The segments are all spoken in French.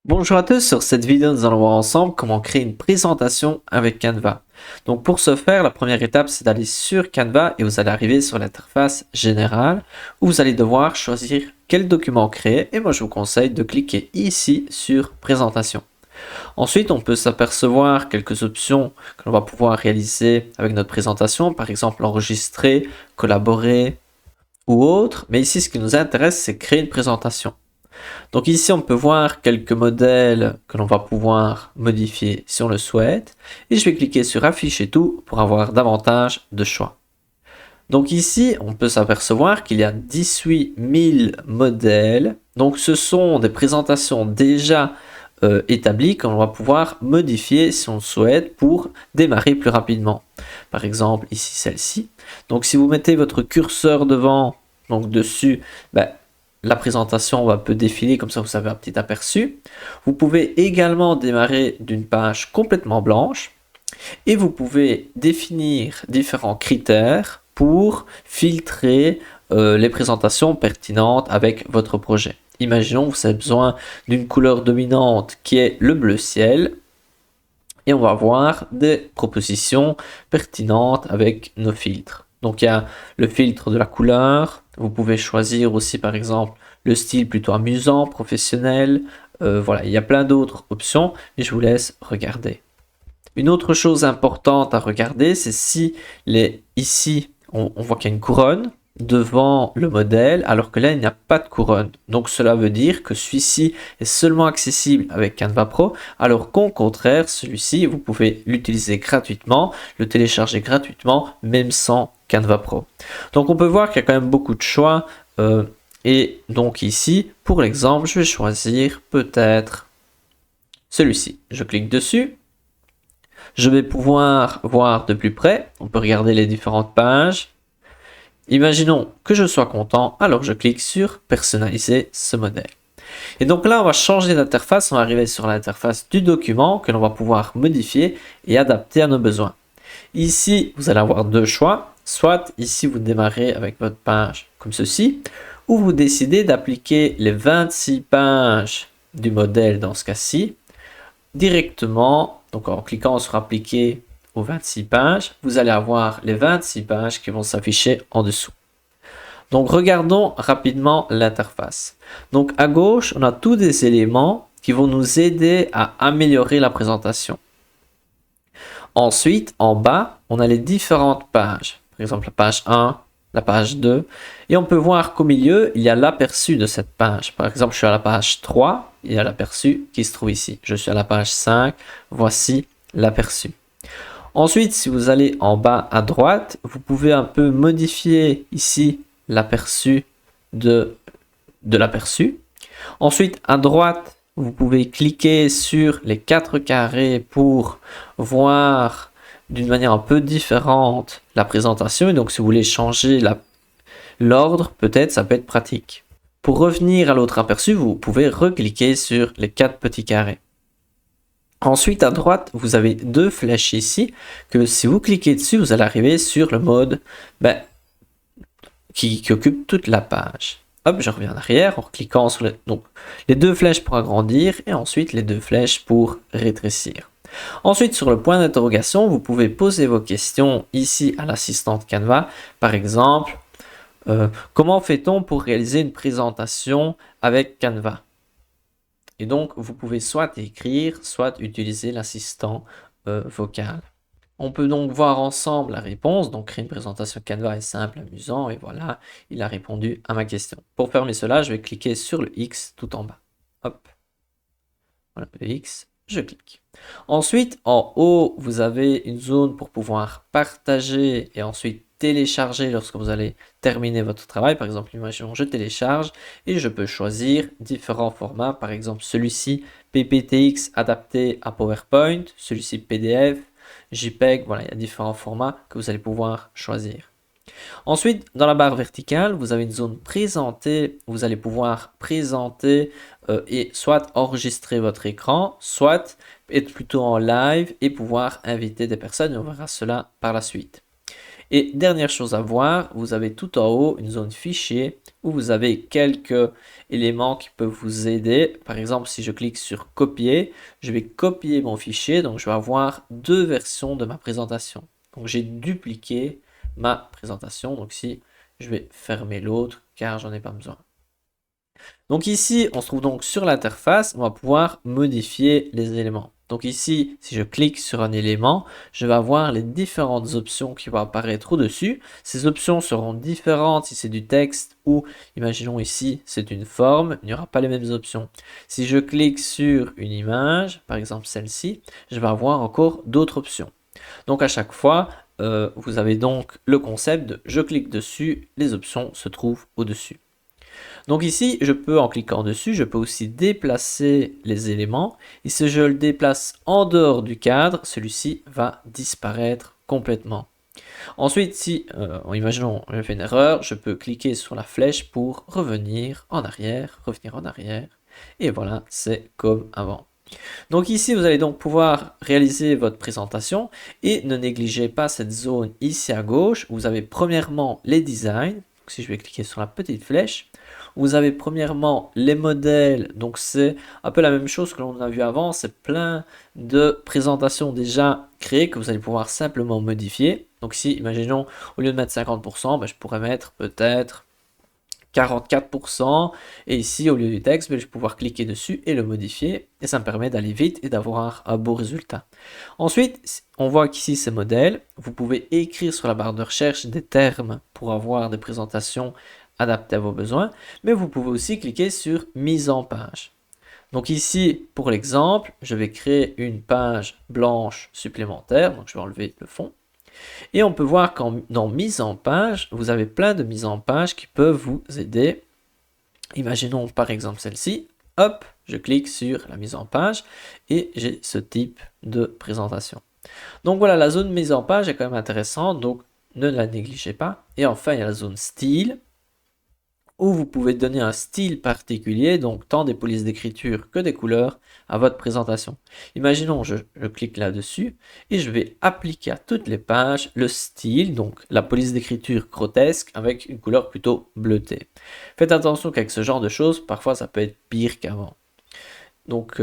Bonjour à tous, sur cette vidéo nous allons voir ensemble comment créer une présentation avec Canva. Donc pour ce faire, la première étape c'est d'aller sur Canva et vous allez arriver sur l'interface générale où vous allez devoir choisir quel document créer et moi je vous conseille de cliquer ici sur présentation. Ensuite on peut s'apercevoir quelques options que l'on va pouvoir réaliser avec notre présentation, par exemple enregistrer, collaborer ou autre, mais ici ce qui nous intéresse c'est créer une présentation. Donc ici, on peut voir quelques modèles que l'on va pouvoir modifier si on le souhaite. Et je vais cliquer sur afficher tout pour avoir davantage de choix. Donc ici, on peut s'apercevoir qu'il y a 18 000 modèles. Donc ce sont des présentations déjà établies qu'on va pouvoir modifier si on le souhaite pour démarrer plus rapidement. Par exemple, ici celle-ci. Donc si vous mettez votre curseur devant, donc dessus, la présentation va peu défiler, comme ça vous avez un petit aperçu. Vous pouvez également démarrer d'une page complètement blanche et vous pouvez définir différents critères pour filtrer les présentations pertinentes avec votre projet. Imaginons que vous avez besoin d'une couleur dominante qui est le bleu ciel et on va voir des propositions pertinentes avec nos filtres. Donc il y a le filtre de la couleur, vous pouvez choisir aussi par exemple le style plutôt amusant, professionnel, voilà, il y a plein d'autres options, mais je vous laisse regarder. Une autre chose importante à regarder, c'est si ici on voit qu'il y a une couronne devant le modèle, alors que là il n'y a pas de couronne. Donc cela veut dire que celui-ci est seulement accessible avec Canva Pro, alors qu'au contraire, celui-ci, vous pouvez l'utiliser gratuitement, le télécharger gratuitement, même sans Canva Pro. Donc on peut voir qu'il y a quand même beaucoup de choix. Et donc ici, pour l'exemple, je vais choisir peut-être celui-ci. Je clique dessus. Je vais pouvoir voir de plus près. On peut regarder les différentes pages. Imaginons que je sois content, alors je clique sur personnaliser ce modèle. Et donc là, on va changer d'interface. On va arriver sur l'interface du document que l'on va pouvoir modifier et adapter à nos besoins. Ici, vous allez avoir deux choix. Soit ici, vous démarrez avec votre page comme ceci, ou vous décidez d'appliquer les 26 pages du modèle dans ce cas-ci directement. Donc en cliquant sur appliquer aux 26 pages, vous allez avoir les 26 pages qui vont s'afficher en dessous. Donc regardons rapidement l'interface. Donc à gauche, on a tous des éléments qui vont nous aider à améliorer la présentation. Ensuite, en bas, on a les différentes pages. Par exemple, la page 1, la page 2. Et on peut voir qu'au milieu, il y a l'aperçu de cette page. Par exemple, je suis à la page 3, il y a l'aperçu qui se trouve ici. Je suis à la page 5, voici l'aperçu. Ensuite, si vous allez en bas à droite, vous pouvez un peu modifier ici l'aperçu de l'aperçu. Ensuite, à droite, vous pouvez cliquer sur les 4 carrés pour voir d'une manière un peu différente la présentation. Et donc, si vous voulez changer l'ordre, peut-être, ça peut être pratique. Pour revenir à l'autre aperçu, vous pouvez recliquer sur les 4 petits carrés. Ensuite, à droite, vous avez deux flèches ici, que si vous cliquez dessus, vous allez arriver sur le mode qui occupe toute la page. Hop, je reviens en arrière en cliquant sur les deux flèches pour agrandir et ensuite les deux flèches pour rétrécir. Ensuite, sur le point d'interrogation, vous pouvez poser vos questions ici à l'assistante Canva. Par exemple, comment fait-on pour réaliser une présentation avec Canva? Et donc, vous pouvez soit écrire, soit utiliser l'assistant vocal. On peut donc voir ensemble la réponse. Donc, créer une présentation Canva est simple, amusant. Et voilà, il a répondu à ma question. Pour fermer cela, je vais cliquer sur le X tout en bas. Hop. Voilà, le X, je clique. Ensuite, en haut, vous avez une zone pour pouvoir partager et ensuite télécharger lorsque vous allez terminer votre travail. Par exemple, imaginons je télécharge et je peux choisir différents formats. Par exemple, celui-ci PPTX adapté à PowerPoint, celui-ci PDF, JPEG. Voilà, il y a différents formats que vous allez pouvoir choisir. Ensuite, dans la barre verticale, vous avez une zone présenter. Vous allez pouvoir présenter et soit enregistrer votre écran, soit être plutôt en live et pouvoir inviter des personnes. On verra cela par la suite. Et dernière chose à voir, vous avez tout en haut une zone fichier où vous avez quelques éléments qui peuvent vous aider. Par exemple, si je clique sur copier, je vais copier mon fichier, donc je vais avoir deux versions de ma présentation. Donc j'ai dupliqué ma présentation, donc ici je vais fermer l'autre car j'en ai pas besoin. Donc ici, on se trouve donc sur l'interface, on va pouvoir modifier les éléments. Donc ici, si je clique sur un élément, je vais avoir les différentes options qui vont apparaître au-dessus. Ces options seront différentes si c'est du texte ou, imaginons ici, c'est une forme, il n'y aura pas les mêmes options. Si je clique sur une image, par exemple celle-ci, je vais avoir encore d'autres options. Donc à chaque fois, vous avez donc le concept de je clique dessus, les options se trouvent au-dessus. Donc ici, je peux, en cliquant dessus, je peux aussi déplacer les éléments. Et si je le déplace en dehors du cadre, celui-ci va disparaître complètement. Ensuite, si, imaginons, je fais une erreur, je peux cliquer sur la flèche pour revenir en arrière, et voilà, c'est comme avant. Donc ici, vous allez donc pouvoir réaliser votre présentation et ne négligez pas cette zone ici à gauche où vous avez premièrement les designs. Donc, si je vais cliquer sur la petite flèche, vous avez premièrement les modèles. Donc c'est un peu la même chose que l'on a vu avant. C'est plein de présentations déjà créées que vous allez pouvoir simplement modifier. Donc ici, imaginons, au lieu de mettre 50%, ben, je pourrais mettre peut-être 44%, et ici au lieu du texte, je vais pouvoir cliquer dessus et le modifier, et ça me permet d'aller vite et d'avoir un beau résultat. Ensuite, on voit qu'ici c'est modèle, vous pouvez écrire sur la barre de recherche des termes pour avoir des présentations adaptées à vos besoins, mais vous pouvez aussi cliquer sur mise en page. Donc ici, pour l'exemple, je vais créer une page blanche supplémentaire, donc je vais enlever le fond. Et on peut voir qu'en dans mise en page, vous avez plein de mises en page qui peuvent vous aider. Imaginons par exemple celle-ci. Hop, je clique sur la mise en page et j'ai ce type de présentation. Donc voilà, la zone mise en page est quand même intéressante, donc ne la négligez pas. Et enfin, il y a la zone style, où vous pouvez donner un style particulier, donc tant des polices d'écriture que des couleurs, à votre présentation. Imaginons, je clique là-dessus et je vais appliquer à toutes les pages le style, donc la police d'écriture grotesque avec une couleur plutôt bleutée. Faites attention qu'avec ce genre de choses, parfois ça peut être pire qu'avant. Donc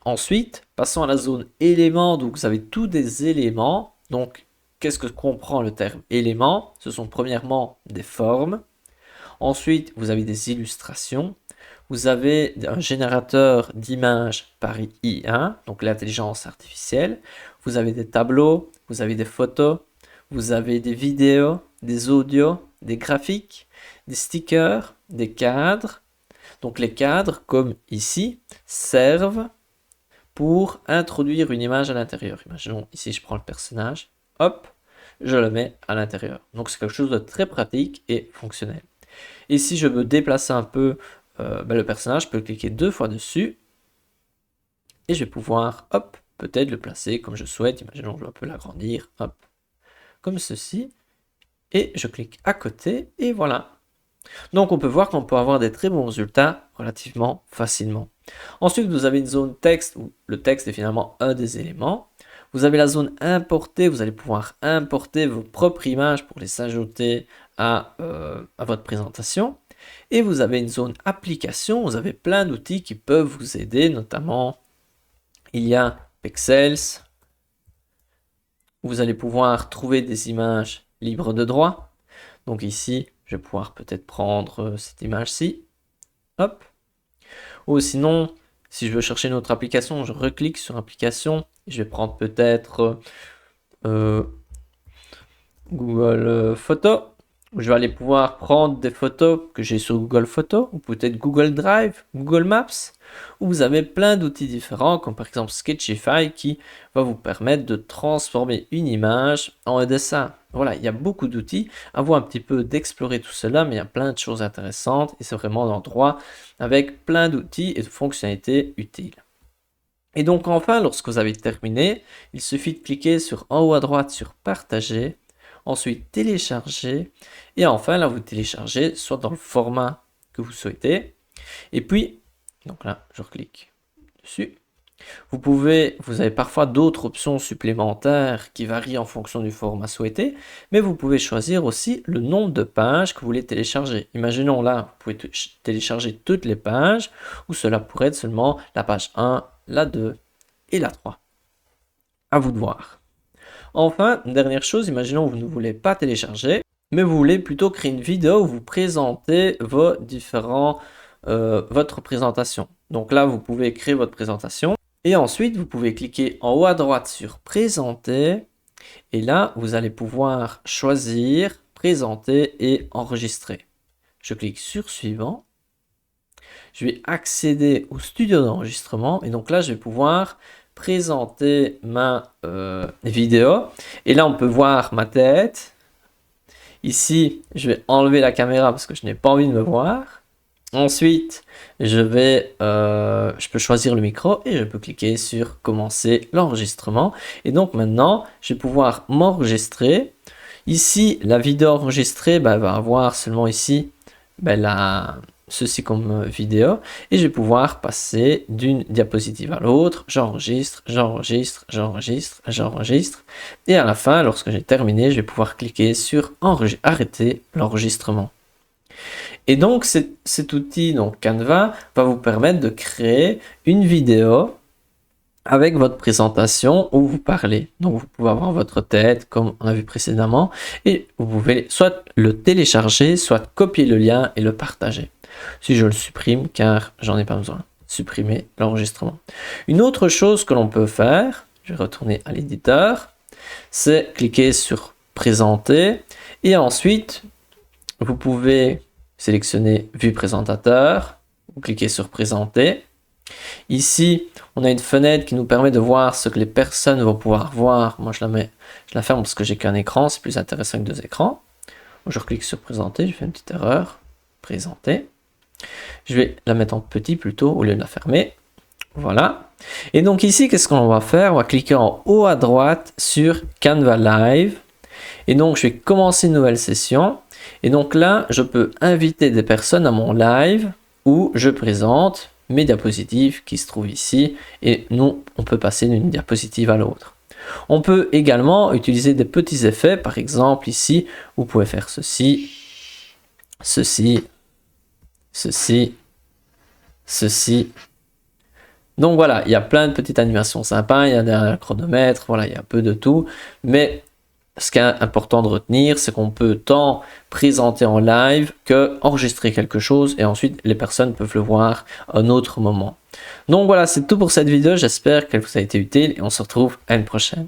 ensuite, passons à la zone éléments, donc vous avez tous des éléments. Donc qu'est-ce que comprend le terme élément? Ce sont premièrement des formes. Ensuite, vous avez des illustrations. Vous avez un générateur d'images par IA, donc l'intelligence artificielle. Vous avez des tableaux, vous avez des photos, vous avez des vidéos, des audios, des graphiques, des stickers, des cadres. Donc les cadres, comme ici, servent pour introduire une image à l'intérieur. Imaginons ici, je prends le personnage, hop, je le mets à l'intérieur. Donc c'est quelque chose de très pratique et fonctionnel. Et si je veux déplacer un peu le personnage, je peux cliquer deux fois dessus et je vais pouvoir, hop, peut-être le placer comme je souhaite. Imaginons que je veux un peu l'agrandir, hop, comme ceci. Et je clique à côté et voilà. Donc on peut voir qu'on peut avoir des très bons résultats relativement facilement. Ensuite, vous avez une zone texte où le texte est finalement un des éléments. Vous avez la zone importer, vous allez pouvoir importer vos propres images pour les ajouter à votre présentation. Et vous avez une zone application, vous avez plein d'outils qui peuvent vous aider, notamment il y a Pexels, où vous allez pouvoir trouver des images libres de droit. Donc ici, je vais pouvoir peut-être prendre cette image-ci, hop. Ou sinon, si je veux chercher une autre application, je reclique sur application, je vais prendre peut-être Google Photos. Je vais aller pouvoir prendre des photos que j'ai sur Google Photos, ou peut-être Google Drive, Google Maps, où vous avez plein d'outils différents, comme par exemple Sketchify, qui va vous permettre de transformer une image en un dessin. Voilà, il y a beaucoup d'outils. À vous un petit peu d'explorer tout cela, mais il y a plein de choses intéressantes, et c'est vraiment un endroit avec plein d'outils et de fonctionnalités utiles. Et donc enfin, lorsque vous avez terminé, il suffit de cliquer sur en haut à droite sur Partager, ensuite télécharger, et enfin là vous téléchargez soit dans le format que vous souhaitez, et puis, donc là je reclique dessus, Vous avez parfois d'autres options supplémentaires qui varient en fonction du format souhaité, mais vous pouvez choisir aussi le nombre de pages que vous voulez télécharger. Imaginons là, vous pouvez télécharger toutes les pages, ou cela pourrait être seulement la page 1, la 2 et la 3. À vous de voir. Enfin, une dernière chose, imaginons que vous ne voulez pas télécharger, mais vous voulez plutôt créer une vidéo où vous présentez votre présentation. Donc là, vous pouvez créer votre présentation. Et ensuite, vous pouvez cliquer en haut à droite sur Présenter. Et là, vous allez pouvoir choisir Présenter et Enregistrer. Je clique sur Suivant. Je vais accéder au studio d'enregistrement. Et donc là, je vais pouvoir présenter ma vidéo. Et là, on peut voir ma tête. Ici, je vais enlever la caméra parce que je n'ai pas envie de me voir. Ensuite, je peux choisir le micro et je peux cliquer sur commencer l'enregistrement. Et donc maintenant, je vais pouvoir m'enregistrer. Ici, la vidéo enregistrée va avoir seulement ici ceci comme vidéo. Et je vais pouvoir passer d'une diapositive à l'autre. J'enregistre, j'enregistre, j'enregistre, j'enregistre. Et à la fin, lorsque j'ai terminé, je vais pouvoir cliquer sur arrêter l'enregistrement. Et donc cet outil, donc Canva, va vous permettre de créer une vidéo avec votre présentation où vous parlez. Donc vous pouvez avoir votre tête comme on a vu précédemment et vous pouvez soit le télécharger, soit copier le lien et le partager. Si je le supprime car j'en ai pas besoin, supprimer l'enregistrement. Une autre chose que l'on peut faire, je vais retourner à l'éditeur, c'est cliquer sur présenter et ensuite vous pouvez sélectionner Vue présentateur, vous cliquez sur Présenter. Ici, on a une fenêtre qui nous permet de voir ce que les personnes vont pouvoir voir. Moi, je la ferme parce que j'ai qu'un écran, c'est plus intéressant que deux écrans. Je clique sur Présenter, je fais une petite erreur. Présenter. Je vais la mettre en petit plutôt au lieu de la fermer. Voilà. Et donc ici, qu'est-ce qu'on va faire? On va cliquer en haut à droite sur Canva Live. Et donc, je vais commencer une nouvelle session. Et donc là, je peux inviter des personnes à mon live où je présente mes diapositives qui se trouvent ici. Et nous, on peut passer d'une diapositive à l'autre. On peut également utiliser des petits effets. Par exemple, ici, vous pouvez faire ceci, ceci, ceci, ceci. Donc voilà, il y a plein de petites animations sympas. Il y a un chronomètre, voilà, il y a un peu de tout. Mais ce qui est important de retenir, c'est qu'on peut tant présenter en live que enregistrer quelque chose et ensuite les personnes peuvent le voir à un autre moment. Donc voilà, c'est tout pour cette vidéo. J'espère qu'elle vous a été utile et on se retrouve à une prochaine.